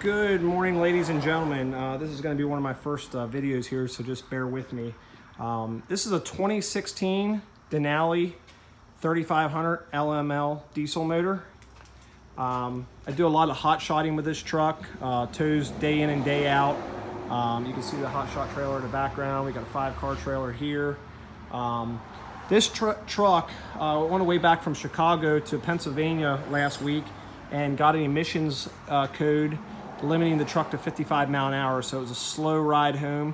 Good morning, ladies and gentlemen. This is going to be one of my first videos here, so just bear with me. This is a 2016 Denali 3500 LML diesel motor. I do a lot of hot shotting with this truck, tows day in and day out. You can see the hot shot trailer in the background. We got a 5-car trailer here. This truck went on the way back from Chicago to Pennsylvania last week and got an emissions code limiting the truck to 55 mile an hour, so it was a slow ride home.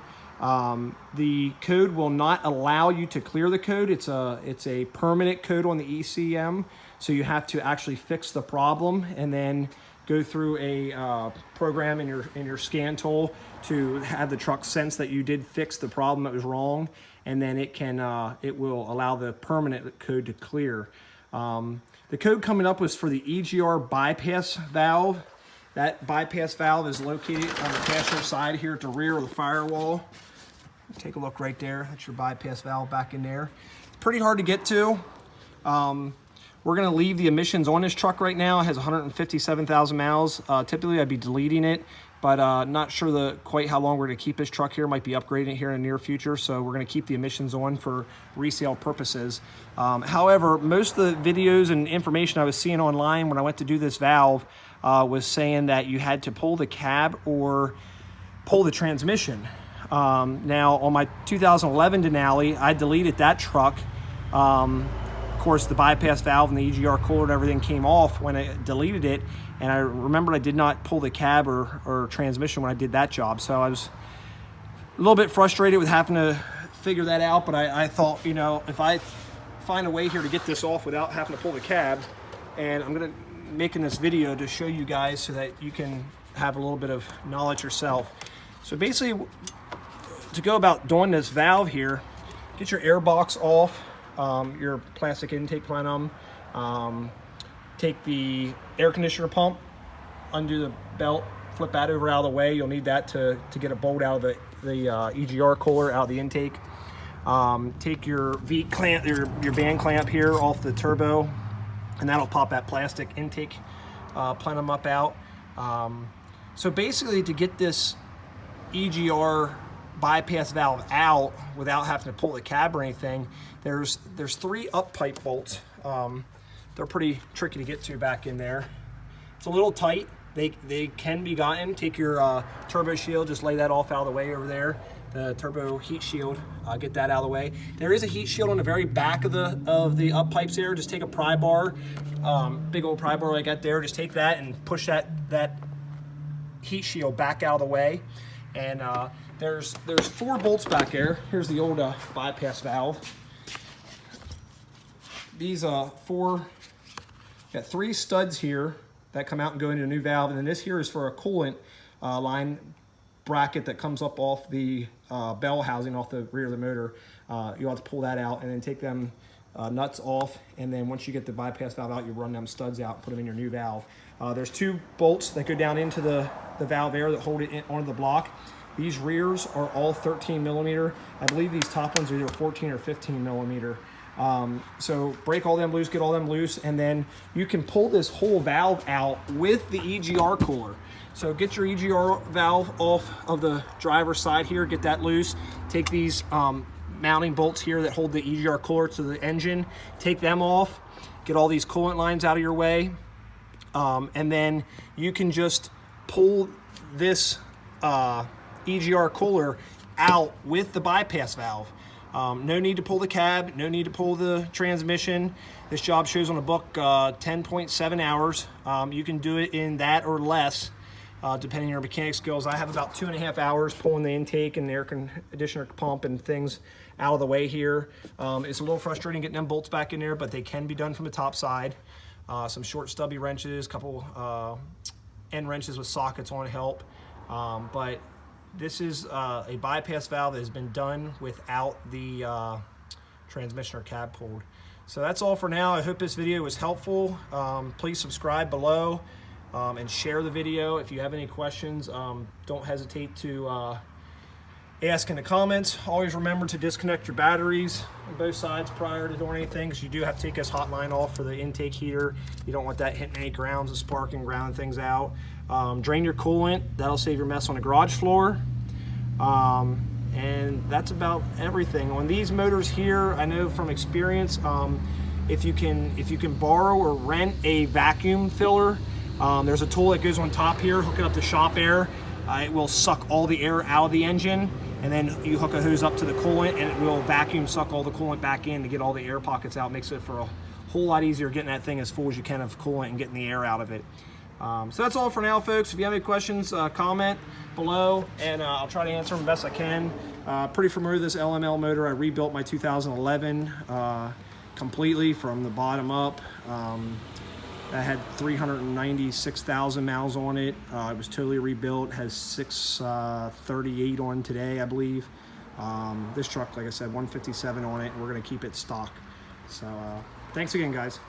The code will not allow you to clear the code. It's a permanent code on the ECM, so you have to actually fix the problem and then go through a program in your scan tool to have the truck sense that you did fix the problem that was wrong, and then it will allow the permanent code to clear. The code coming up was for the EGR bypass valve. That bypass valve is located on the passenger side here at the rear of the firewall. Take a look right there. That's your bypass valve back in there. It's pretty hard to get to. We're going to leave the emissions on this truck right now. It has 157,000 miles. Typically, I'd be deleting it, but not sure quite how long we're going to keep this truck here. Might be upgrading it here in the near future, so we're going to keep the emissions on for resale purposes. However, most of the videos and information I was seeing online when I went to do this valve was saying that you had to pull the cab or pull the transmission. Now, on my 2011 Denali, I deleted that truck. Of course, the bypass valve and the EGR cooler and everything came off when I deleted it, and I remembered I did not pull the cab or transmission when I did that job. So I was a little bit frustrated with having to figure that out, but I thought, you know, if I find a way here to get this off without having to pull the cab, and I'm going to making this video to show you guys so that you can have a little bit of knowledge yourself. So basically, to go about doing this valve here, get your air box off, your plastic intake plenum, take the air conditioner pump, undo the belt, flip that over out of the way. You'll need that to get a bolt out of the EGR cooler out of the intake. Take your V clamp, your band clamp here off the turbo, and that'll pop that plastic intake plenum up out. So basically, to get this EGR bypass valve out without having to pull the cab or anything, there's 3 up pipe bolts. They're pretty tricky to get to back in there. It's a little tight. They can be gotten. Take your turbo shield, just lay that off out of the way over there. The turbo heat shield, get that out of the way. There is a heat shield on the very back of the up pipes there. Just take a pry bar, big old pry bar like that there. Just take that and push that heat shield back out of the way. And there's 4 bolts back there. Here's the old bypass valve. These got 3 studs here that come out and go into a new valve, and then this here is for a coolant line bracket that comes up off the bell housing off the rear of the motor. You'll have to pull that out and then take them nuts off, and then once you get the bypass valve out, you run them studs out, put them in your new valve. There's 2 bolts that go down into the valve air that hold it onto the block. These rears are all 13 millimeter. I believe these top ones are either 14 or 15 millimeter. So break all them loose, get all them loose, and then you can pull this whole valve out with the EGR cooler. So get your EGR valve off of the driver's side here, get that loose. Take these mounting bolts here that hold the EGR cooler to the engine, take them off, get all these coolant lines out of your way, and then you can just pull this EGR cooler out with the bypass valve. No need to pull the cab, no need to pull the transmission. This job shows on the book 10.7 hours. You can do it in that or less, depending on your mechanic skills. I have about 2.5 hours pulling the intake and the air conditioner pump and things out of the way here. It's a little frustrating getting them bolts back in there, but they can be done from the top side. Some short stubby wrenches, a couple end wrenches with sockets on help. But this is a bypass valve that has been done without the transmission or cab pulled. So that's all for now. I hope this video was helpful. Please subscribe below and share the video. If you have any questions, don't hesitate to ask in the comments. Always remember to disconnect your batteries on both sides prior to doing anything, because you do have to take this hot line off for the intake heater. You don't want that hitting any grounds and sparking, grounding things out. Drain your coolant. That'll save your mess on the garage floor. And that's about everything. On these motors here, I know from experience, if you can borrow or rent a vacuum filler, there's a tool that goes on top here, hook it up to shop air. It will suck all the air out of the engine, and then you hook a hose up to the coolant and it will vacuum suck all the coolant back in to get all the air pockets out. Makes it for a whole lot easier getting that thing as full as you can of coolant and getting the air out of it. So that's all for now, folks. If you have any questions, comment below, and I'll try to answer them best I can. Pretty familiar with this LML motor. I rebuilt my 2011 completely from the bottom up. I had 396,000 miles on it. It was totally rebuilt. Has 638 on today, I believe. This truck, like I said, 157 on it. We're going to keep it stock. So thanks again, guys.